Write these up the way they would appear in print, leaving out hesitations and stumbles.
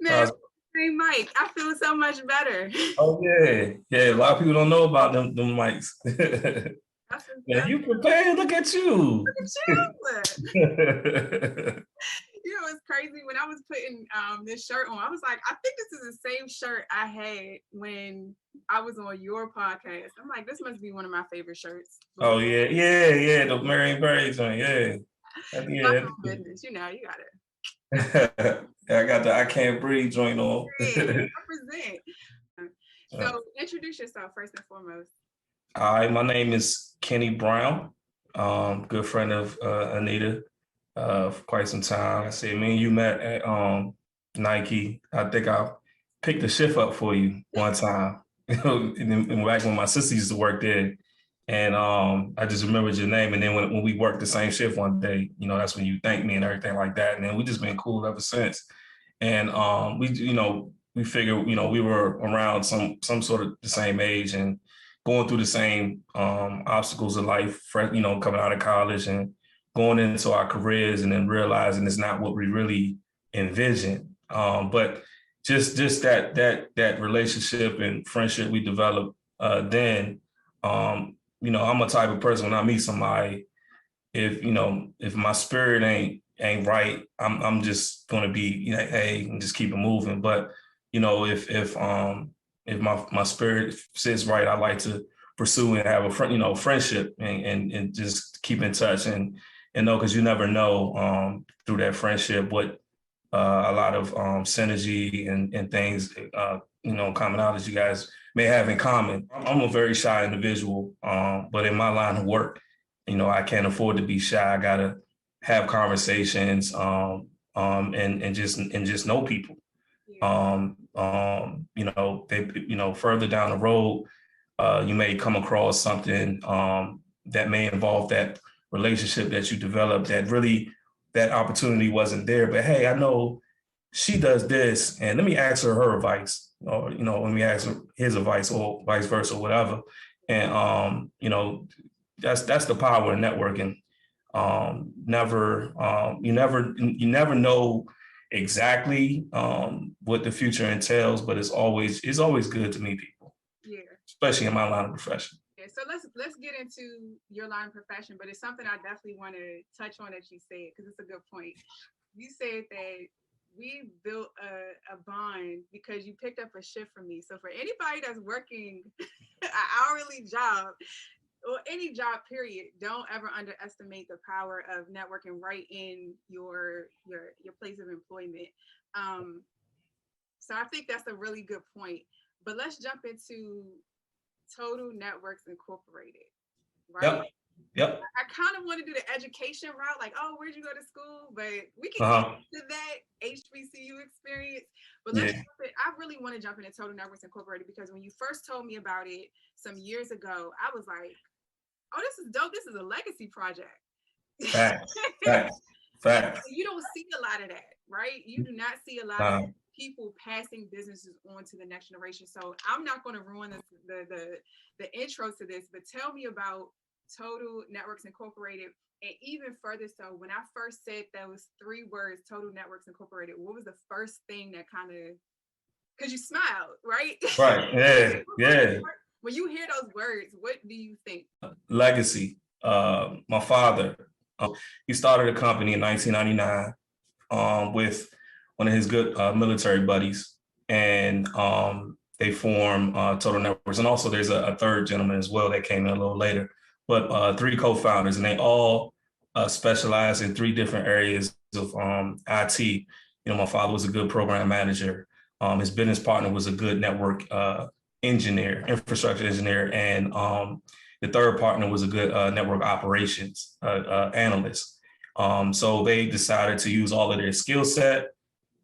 Man, hey Mike, I feel so much better. Oh yeah, yeah. A lot of people don't know about them mics. Yeah, you prepared. Look at you. Look at you. You know, it's crazy. When I was putting this shirt on, I was like, I think this is the same shirt I had when I was on your podcast. I'm like, this must be one of my favorite shirts. Oh yeah. The Marion Barry joint, yeah. Yeah. Business, you know, you got it. I got the I Can't Breathe joint on. Represent. So introduce yourself first and foremost. Hi, my name is Kenny Brown. Good friend of Anita for quite some time. I said me and you met at Nike. I think I picked the shift up for you one time. and back when my sister used to work there. And I just remembered your name. And then when we worked the same shift one day, you know, that's when you thanked me and everything like that. And then we just been cool ever since. And we figured, we were around some sort of the same age and going through the same obstacles of life, coming out of college and going into our careers and then realizing it's not what we really envisioned. But just that relationship and friendship we developed then, I'm a type of person when I meet somebody, if my spirit ain't right, I'm just gonna be, hey, and just keep it moving. But if my spirit sits right, I like to pursue and have a friendship and just keep in touch and know, because you never know through that friendship what a lot of synergy and things, commonalities you guys may have in common. I'm a very shy individual, but in my line of work, I can't afford to be shy. I gotta have conversations and just know people. Further down the road, you may come across something that may involve that relationship that you developed that opportunity wasn't there. But hey, I know she does this, and let me ask her advice, or let me ask his advice, or vice versa, or whatever. And that's the power of networking. You never know exactly what the future entails, but it's always good to meet people. Yeah. Especially in my line of profession. Yeah, so let's get into your line of profession, but it's something I definitely want to touch on that you said, because it's a good point. You said that we built a bond because you picked up a shift from me. So for anybody that's working an hourly job or any job period, don't ever underestimate the power of networking right in your place of employment. So I think that's a really good point. But let's jump into Total Networks Incorporated, right? Yep. I kind of want to do the education route, like, oh, where'd you go to school? But we can get into that HBCU experience. But let's I really want to jump into Total Networks Incorporated, because when you first told me about it some years ago, I was like, oh, this is dope. This is a legacy project. Facts. You don't see a lot of that, right? You do not see a lot of people passing businesses on to the next generation. So I'm not going to ruin the intro to this, but tell me about Total Networks Incorporated. And even further so, when I first said those 3 words, Total Networks Incorporated, what was the first thing that kind of, because you smiled, right? Right, yeah. When you hear those words, what do you think? Legacy. My father, he started a company in 1999 with one of his good military buddies, and they formed Total Networks. And also there's a third gentleman as well that came in a little later, but 3 co-founders, and they all specialize in 3 different areas of IT. My father was a good program manager. His business partner was a good network infrastructure engineer, and the third partner was a good network operations analyst. So they decided to use all of their skill set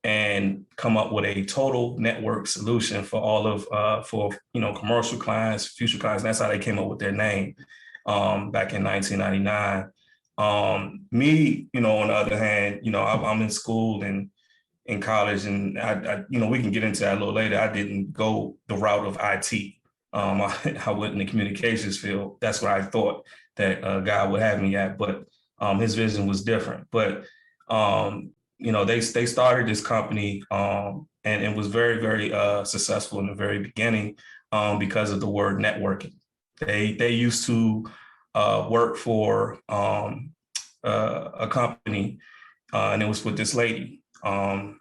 and come up with a total network solution for all of commercial clients, future clients. And that's how they came up with their name back in 1999. Me, on the other hand, I'm in school and in college, and I we can get into that a little later. I didn't go the route of IT. I went in the communications field. That's what I thought that God would have me at, but his vision was different. But they started this company and was very, very successful in the very beginning because of the word networking. They used to work for a company, and it was with this lady. I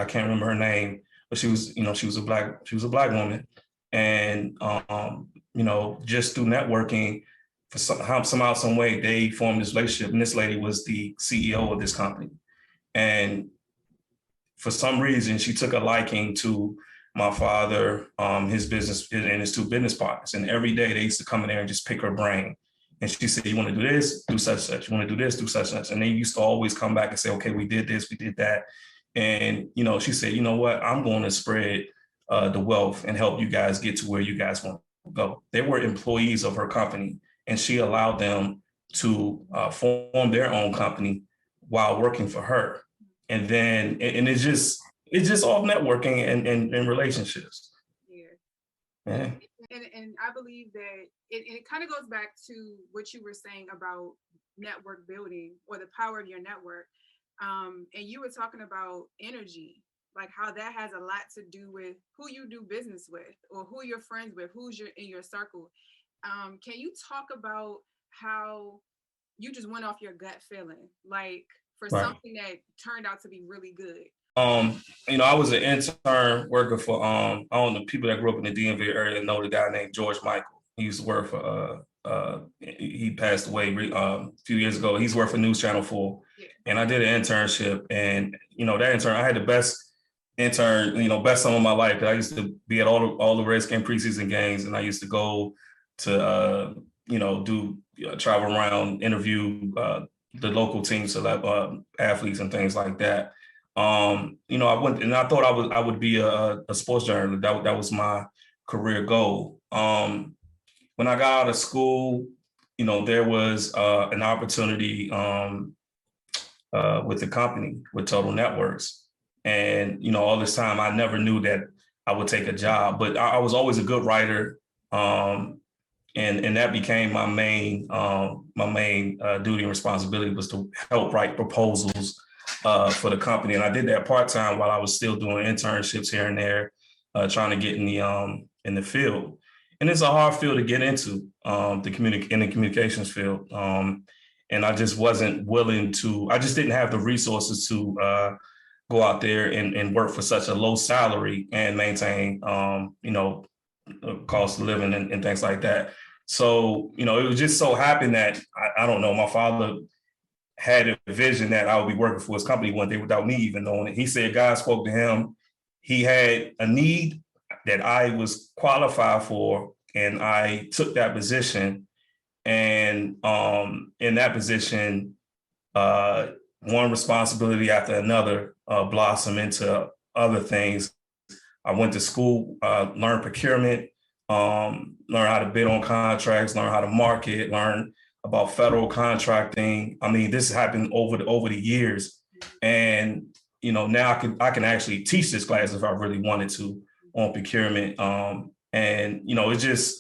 can't remember her name, but she was a black woman, and just through networking, for somehow, some way, they formed this relationship, and this lady was the CEO of this company, and for some reason, she took a liking to my father, his business, and his two business partners. And every day they used to come in there and just pick her brain. And she said, you want to do this, do such, such. You want to do this, do such, such. And they used to always come back and say, okay, we did this, we did that. And, she said, you know what, I'm going to spread the wealth and help you guys get to where you guys want to go. They were employees of her company, and she allowed them to form their own company while working for her. And then, and it's just all networking and relationships. Yeah. And I believe that it kind of goes back to what you were saying about network building or the power of your network. And you were talking about energy, like how that has a lot to do with who you do business with or who you're friends with, who's in your circle. Can you talk about how you just went off your gut feeling, like for something that turned out to be really good? I was an intern working for I don't know, people that grew up in the DMV area know the guy named George Michael. He used to work for he passed away a few years ago. He's worked for News Channel 4. Yeah. And I did an internship, and that intern, I had the best intern, best summer of my life. I used to be at all the Redskin preseason games, and I used to go to do travel around, interview the local teams, athletes and things like that. I went and I thought I would be a sports journalist. That was my career goal. When I got out of school, there was an opportunity with the company, with Total Networks. And, all this time, I never knew that I would take a job, but I was always a good writer. And that became my main duty and responsibility, was to help write proposals for the company. And I did that part-time while I was still doing internships here and there, trying to get in the field. And it's a hard field to get into, in the communications field. And I just wasn't willing to, I just didn't have the resources to go out there and work for such a low salary and maintain, cost of living and things like that. So, it was just so happened that, I don't know, my father had a vision that I would be working for his company one day without me even knowing it. He said God spoke to him. He had a need that I was qualified for, and I took that position. And in that position, one responsibility after another blossomed into other things. I went to school, learned procurement, learned how to bid on contracts, learn how to market, learn about federal contracting. I mean, this happened over the years, and now I can actually teach this class if I really wanted to on procurement. And it just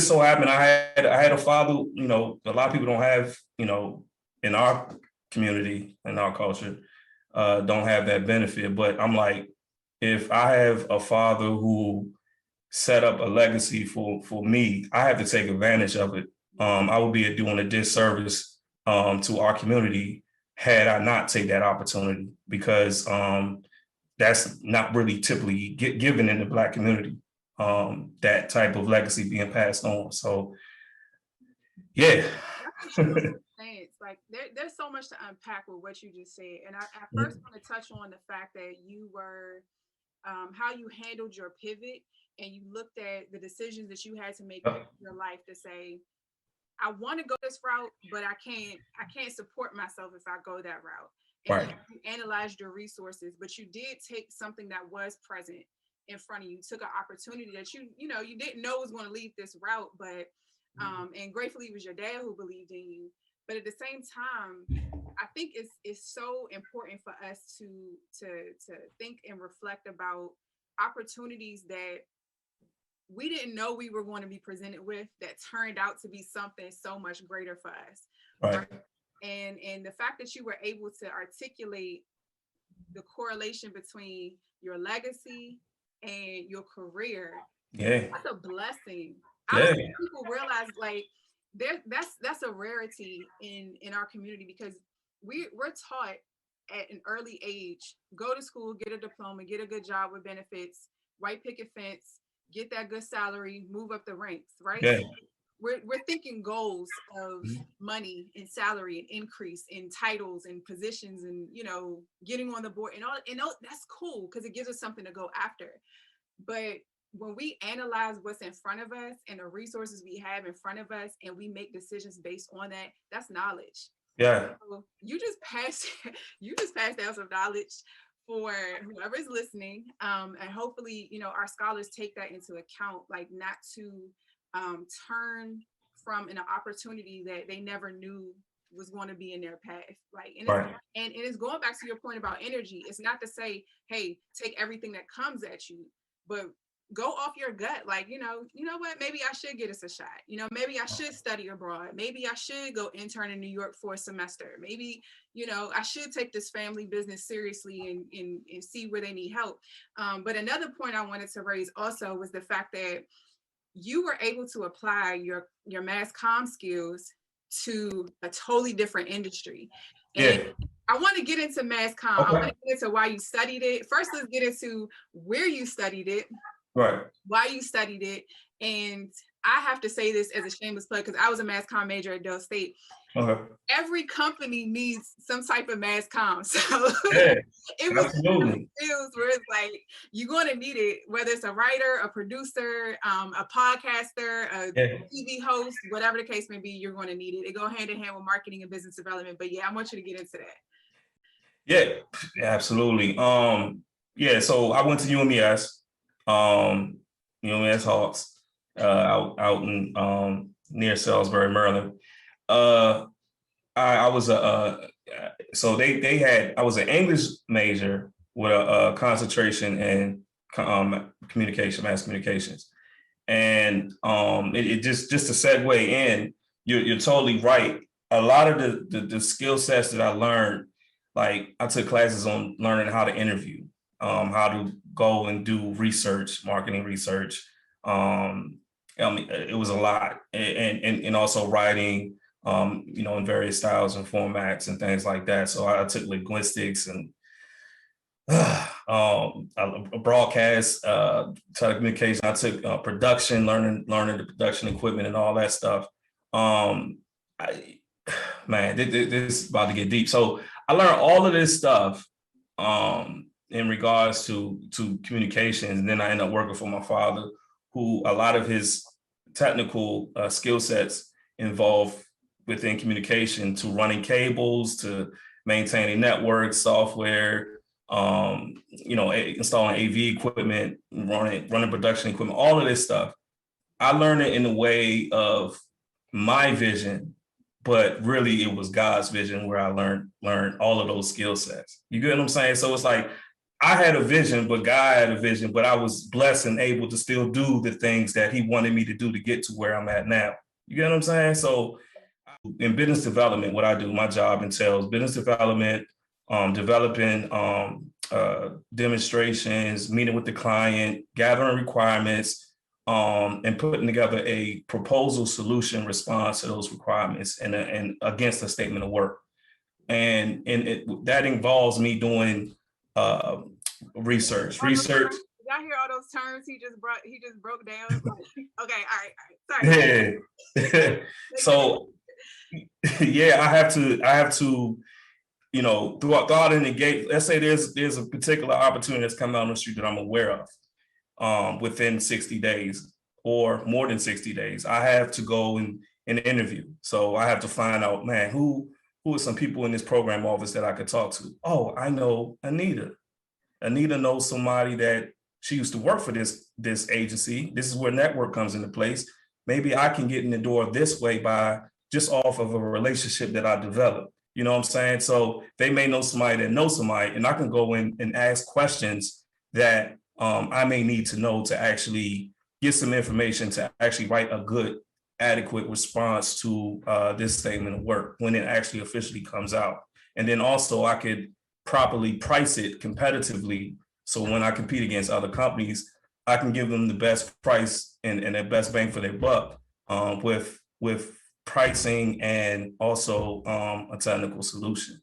so happened I had a father. A lot of people don't have, in our community, in our culture, don't have that benefit. But I'm like, if I have a father who set up a legacy for me, I have to take advantage of it. I would be doing a disservice to our community had I not take that opportunity, because that's not really typically given in the Black community, that type of legacy being passed on. So, yeah. Like there's so much to unpack with what you just said. And I first want to touch on the fact that you were, how you handled your pivot, and you looked at the decisions that you had to make in your life to say, I want to go this route, but I can't support myself if I go that route. And you analyzed your resources, but you did take something that was present in front of you, took an opportunity that you didn't know was going to lead this route, but and gratefully it was your dad who believed in you. But at the same time, I think it's so important for us to think and reflect about opportunities that we didn't know we were going to be presented with, that turned out to be something so much greater for us. Right. And the fact that you were able to articulate the correlation between your legacy, and your career. Yeah. That's a blessing. I Yeah. don't think people realize like that's a rarity in our community because we're taught at an early age, go to school, get a diploma, get a good job with benefits, white picket fence, get that good salary, move up the ranks, right? Yeah. We're thinking goals of money and salary and increase in titles and positions and getting on the board and all that's cool because it gives us something to go after. But when we analyze what's in front of us and the resources we have in front of us and we make decisions based on that, that's knowledge. Yeah. So you just passed you just passed down some knowledge for whoever's listening. And hopefully, our scholars take that into account, like not to turn from an opportunity that they never knew was going to be in their path. Like, Right. And it's going back to your point about energy. It's not to say, hey, take everything that comes at you, but go off your gut. Like, you know what, maybe I should get us a shot. Maybe I should study abroad. Maybe I should go intern in New York for a semester. Maybe, I should take this family business seriously and see where they need help. But another point I wanted to raise also was the fact that you were able to apply your mass comm skills to a totally different industry. And Yeah. I want to get into mass comm. I want to get into why you studied it. First, let's get into where you studied it, Right. why you studied it. And I have to say this as a shameless plug because I was a mass comm major at Dell State. Okay. Every company needs some type of mass comm. So Yeah, it was absolutely. skills where it's like you're going to need it, whether it's a writer, a producer, a podcaster, a TV host, whatever the case may be, you're going to need it. It go hand in hand with marketing and business development. But yeah, I want you to get into that. Yeah, absolutely. So I went to UMES, UMES Hawks, out in near Salisbury, Maryland. I was so they had, I was an English major with a concentration in mass communications. And it just to segue in, you're totally right. A lot of the skill sets that I learned, like I took classes on learning how to interview, how to go and do research, marketing research. It was a lot, and also writing, in various styles and formats and things like that. So I took linguistics and a broadcast, telecommunication. I took production, learning the production equipment and all that stuff. This is about to get deep. So I learned all of this stuff in regards to communications, and then I ended up working for my father, who a lot of his technical skill sets involve within communication, to running cables, to maintaining networks, software, installing AV equipment, running production equipment, all of this stuff. I learned it in the way of my vision, but really it was God's vision where I learned all of those skill sets. You get what I'm saying? So it's like I had a vision, but God had a vision, but I was blessed and able to still do the things that he wanted me to do to get to where I'm at now. You get what I'm saying? So in business development, what I do, my job entails business development, developing demonstrations, meeting with the client, gathering requirements, and putting together a proposal solution response to those requirements and against a statement of work. And that involves me doing research. Y'all hear all those terms he just broke down? Okay, all right. Sorry. Yeah. So yeah, I have to, throughout in the gate, let's say there's a particular opportunity that's coming on the street that I'm aware of within 60 days or more than 60 days. I have to go and interview. So I have to find out, man, who are some people in this program office that I could talk to? Oh, I know Anita. Anita knows somebody that she used to work for this agency. This is where network comes into place. Maybe I can get in the door this way by just off of a relationship that I developed. You know what I'm saying? So they may know somebody that knows somebody, and I can go in and ask questions that I may need to know to actually get some information to actually write a good, adequate response to this statement of work when it actually officially comes out. And then also I could properly price it competitively So when I compete against other companies, I can give them the best price and the best bang for their buck with pricing and also a technical solution.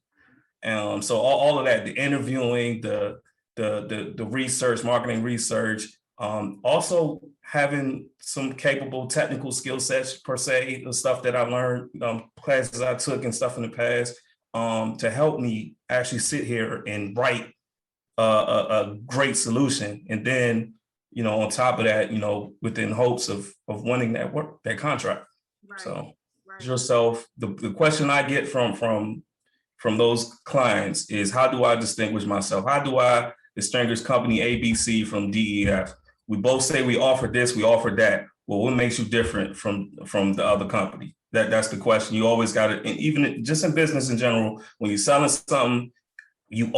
So all of that, the interviewing, the research, marketing research, also having some capable technical skill sets per se, the stuff that I learned, classes I took and stuff in the past, to help me actually sit here and write a great solution. And then, on top of that, within hopes of winning that contract. Right. So Right. yourself, the question I get from those clients is, how do I distinguish myself? How do I distinguish company ABC from DEF? We both say we offer this, we offer that. Well, what makes you different from the other company? That's the question. You always got to, and even just in business in general, when you're selling something, you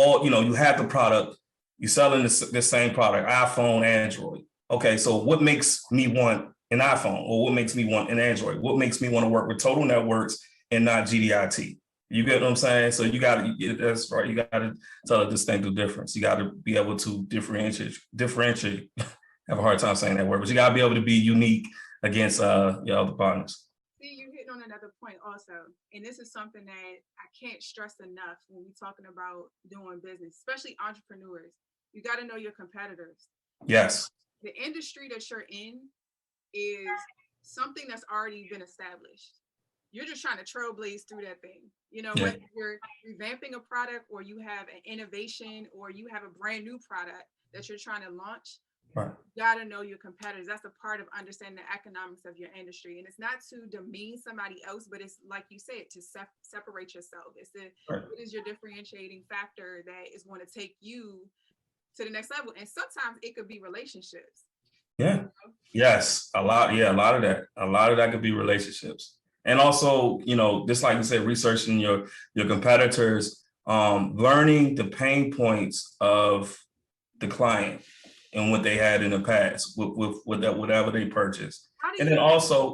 have the product, you're selling the same product, iPhone, Android. Okay, so what makes me want an iPhone, or what makes me want an Android? What makes me want to work with Total Networks and not GDIT? You get what I'm saying? So that's right. You got to tell a distinctive difference. You got to be able to differentiate. I have a hard time saying that word, but you got to be able to be unique against your other partners. See, you hitting on another point also, and this is something that I can't stress enough when we're talking about doing business, especially entrepreneurs. You got to know your competitors. Yes. The industry that you're in is something that's already been established. You're just trying to trailblaze through that thing. Whether you're revamping a product, or you have an innovation, or you have a brand new product that you're trying to launch. Right. You got to know your competitors. That's a part of understanding the economics of your industry. And it's not to demean somebody else, but it's like you said, to separate yourself. It's what is your differentiating factor that is going to take you to the next level. And sometimes it could be relationships. Yeah. Yes. A lot of that. A lot of that could be relationships. And also, just like you said, researching your competitors, learning the pain points of the client and what they had in the past with whatever they purchased. And then also,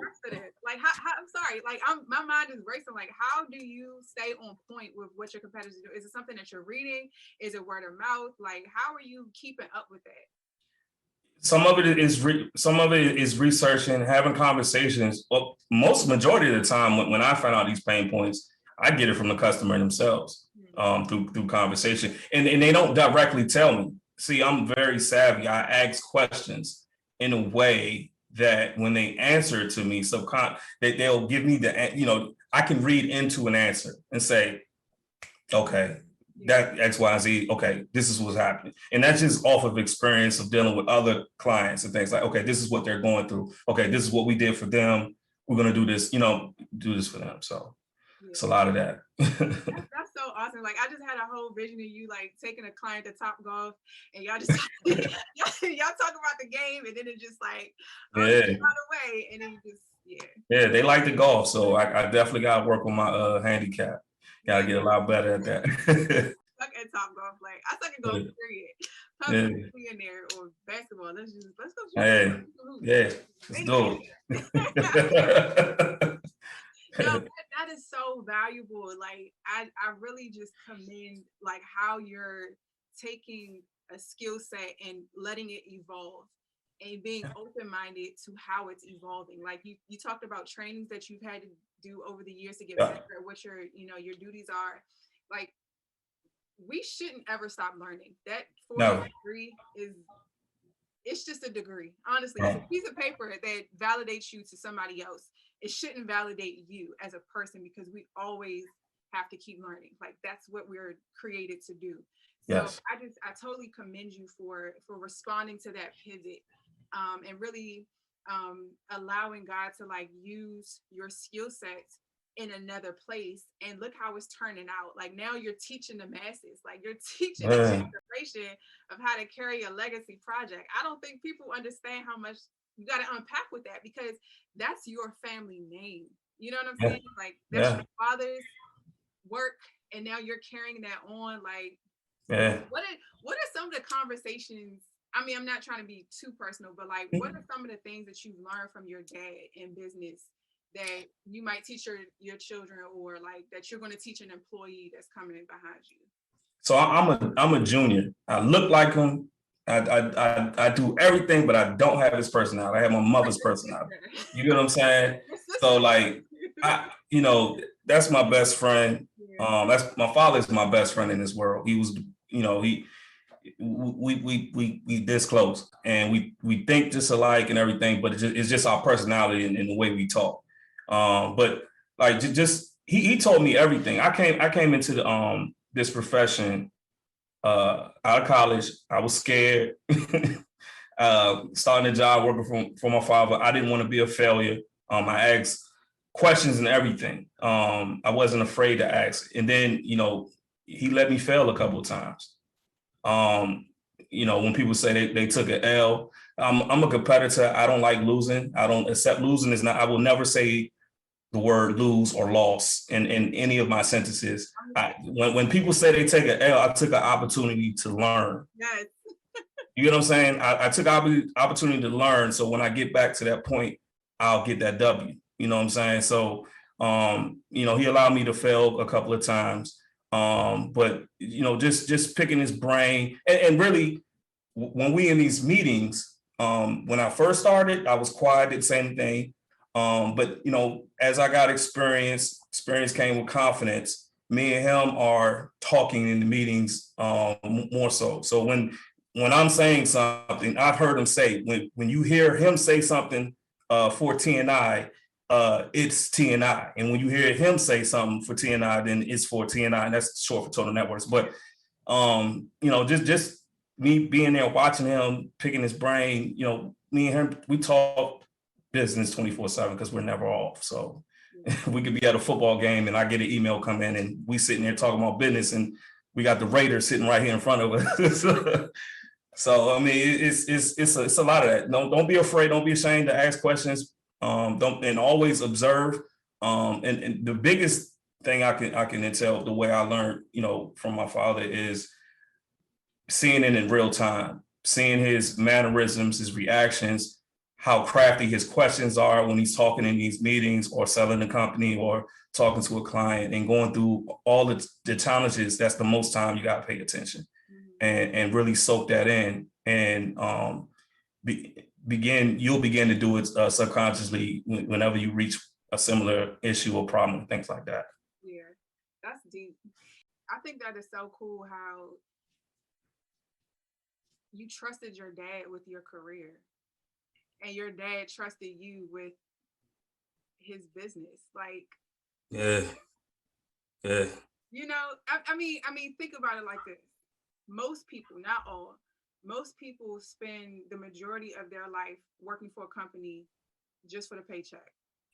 like, I'm sorry, like my mind is racing. Like, how do you stay on point with what your competitors do? Is it something that you're reading? Is it word of mouth? Like, how are you keeping up with that? Some of it is researching, having conversations. Well, majority of the time, when I find out these pain points, I get it from the customer themselves, through conversation, and they don't directly tell me. See, I'm very savvy. I ask questions in a way that when they answer it to me, they'll give me I can read into an answer and say, okay, that X, Y, Z, okay, this is what's happening. And that's just off of experience of dealing with other clients and things like, okay, this is what they're going through. Okay, this is what we did for them. We're going to do this, do this for them. So it's a lot of that. That's so awesome. Like, I just had a whole vision of you, like, taking a client to Top Golf, and y'all just, y'all talk about the game, and then it just like, right away, and then just, Yeah, they like the golf. So I definitely got to work on my handicap. Got to get a lot better at that. Suck at Top Golf. Like, I suck at golf, period. Yeah. In there, or basketball. Let's go. Hey, yeah, let's do it. No, that is so valuable. Like, I really just commend, like, how you're taking a skill set and letting it evolve, and being open-minded to how it's evolving. Like, you talked about trainings that you've had to do over the years to get better at what your duties are. Like, we shouldn't ever stop learning. That 4-year degree it's just a degree. Honestly, it's a piece of paper that validates you to somebody else. It shouldn't validate you as a person, because we always have to keep learning. Like, that's what we're created to do. So I totally commend you for responding to that pivot, and really allowing God to, like, use your skill sets in another place, and look how it's turning out. Like, now you're teaching the masses, like, you're teaching the generation of how to carry a legacy project. I don't think people understand how much you got to unpack with that, because that's your family name. You know what I'm saying? Like, that's your father's work, and now you're carrying that on. Like, what are some of the conversations? I mean, I'm not trying to be too personal, but, like, what are some of the things that you've learned from your dad in business that you might teach your children, or, like, that you're going to teach an employee that's coming in behind you? So I'm a junior. I look like him, I do everything, but I don't have his personality. I have my mother's personality. You get what I'm saying? So like, that's my best friend. That's my father's my best friend in this world. He was, we this close, and we think just alike and everything, but it's just our personality and the way we talk. But like just he told me everything. I came into the this profession out of college. I was scared. Starting a job working for my father. I didn't want to be a failure. I asked questions and everything. I wasn't afraid to ask. And then, he let me fail a couple of times. When people say they took an L, I'm a competitor. I don't like losing. I don't accept losing. I will never say the word lose or loss in any of my sentences. When people say they take an L, I took an opportunity to learn. Yes. You know what I'm saying? I took opportunity to learn. So when I get back to that point, I'll get that W. You know what I'm saying? So, he allowed me to fail a couple of times. But, just picking his brain and really when we in these meetings, when I first started, I was quiet, didn't say anything. But, as I got experience came with confidence. Me and him are talking in the meetings more so. So when I'm saying something, I've heard him say, when you hear him say something for TNI, it's TNI. And when you hear him say something for TNI, then it's for TNI, and that's short for Total Networks. But, just me being there, watching him, picking his brain, me and him, we talk business 24/7 because we're never off. So we could be at a football game and I get an email come in and we sitting there talking about business and we got the Raiders sitting right here in front of us. So I mean, it's a lot of that. Don't be afraid. Don't be ashamed to ask questions. And always observe. And the biggest thing I can tell the way I learned, from my father is seeing it in real time, seeing his mannerisms, his reactions, how crafty his questions are when he's talking in these meetings or selling the company or talking to a client and going through all the challenges. That's the most time you got to pay attention and really soak that in and you'll begin to do it subconsciously whenever you reach a similar issue or problem, things like that. Yeah, that's deep. I think that is so cool how you trusted your dad with your career and your dad trusted you with his business. Like, yeah. I mean, think about it like this. Most people, not all, most people spend the majority of their life working for a company just for the paycheck.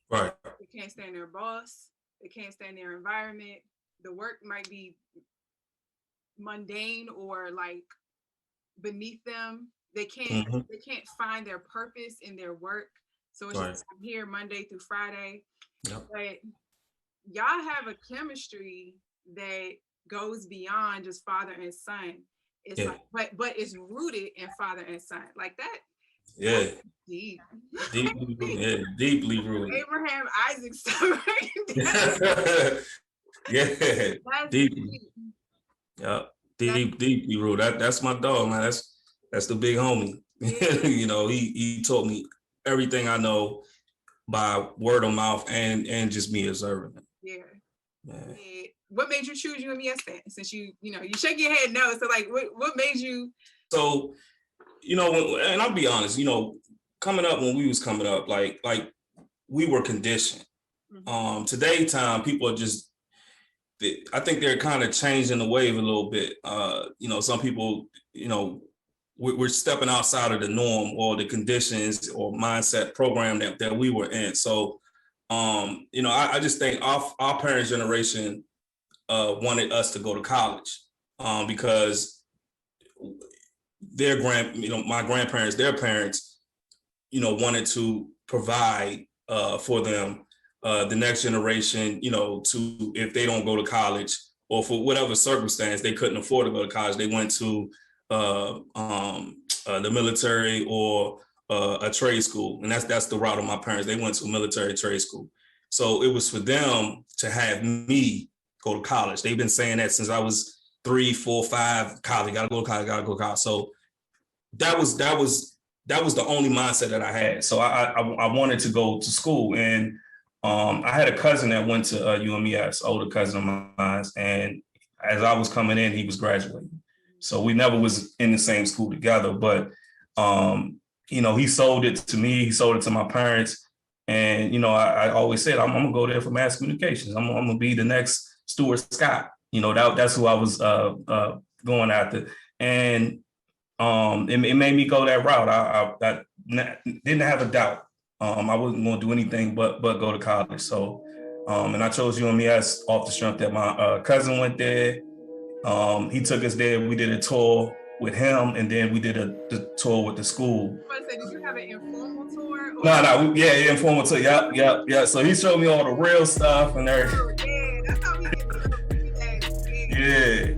Right. They can't stand their boss. They can't stand their environment. The work might be mundane or like beneath them. They can't find their purpose in their work. So it's just I'm here Monday through Friday. Yep. But y'all have a chemistry that goes beyond just father and son. It's like, but it's rooted in father and son. Like that. Yeah. Deep. Deeply rooted. Abraham, Isaac stuff. Yeah. That's deeply. Yeah. Deeply rooted. That's my dog, man. That's the big homie. Yeah. He taught me everything I know by word of mouth and just me observing it. Yeah. What made you choose you and me yesterday? Since you shake your head no. So like what made you? So, and I'll be honest, coming up when we was coming up, like we were conditioned. Mm-hmm. Today time, people are just, I think they're kind of changing the wave a little bit. Some people, we're stepping outside of the norm or the conditions or mindset program that we were in. So, I just think our parents' generation wanted us to go to college because my grandparents, their parents, wanted to provide for them the next generation, to if they don't go to college or for whatever circumstance they couldn't afford to go to college, they went to the military or a trade school, and that's the route of my parents. They went to a military trade school, so it was for them to have me go to college. They've been saying that since I was 3, 4, 5. College, gotta go to college, gotta go to college. So that was the only mindset that I had. So I wanted to go to school, and I had a cousin that went to UMES, older cousin of mine, and as I was coming in, he was graduating. So we never was in the same school together, but he sold it to me, he sold it to my parents. And, I always said, I'm gonna go there for mass communications. I'm gonna be the next Stuart Scott. That's who I was going after. And it made me go that route. I didn't have a doubt. I wasn't going to do anything but go to college. So, and I chose UMES off the strength that my cousin went there. He took us there. We did a tour with him, and then we did the tour with the school. Did you have an informal tour? No, informal tour. Yep. So he showed me all the real stuff and everything. Oh, yeah, that's how we get. Yeah.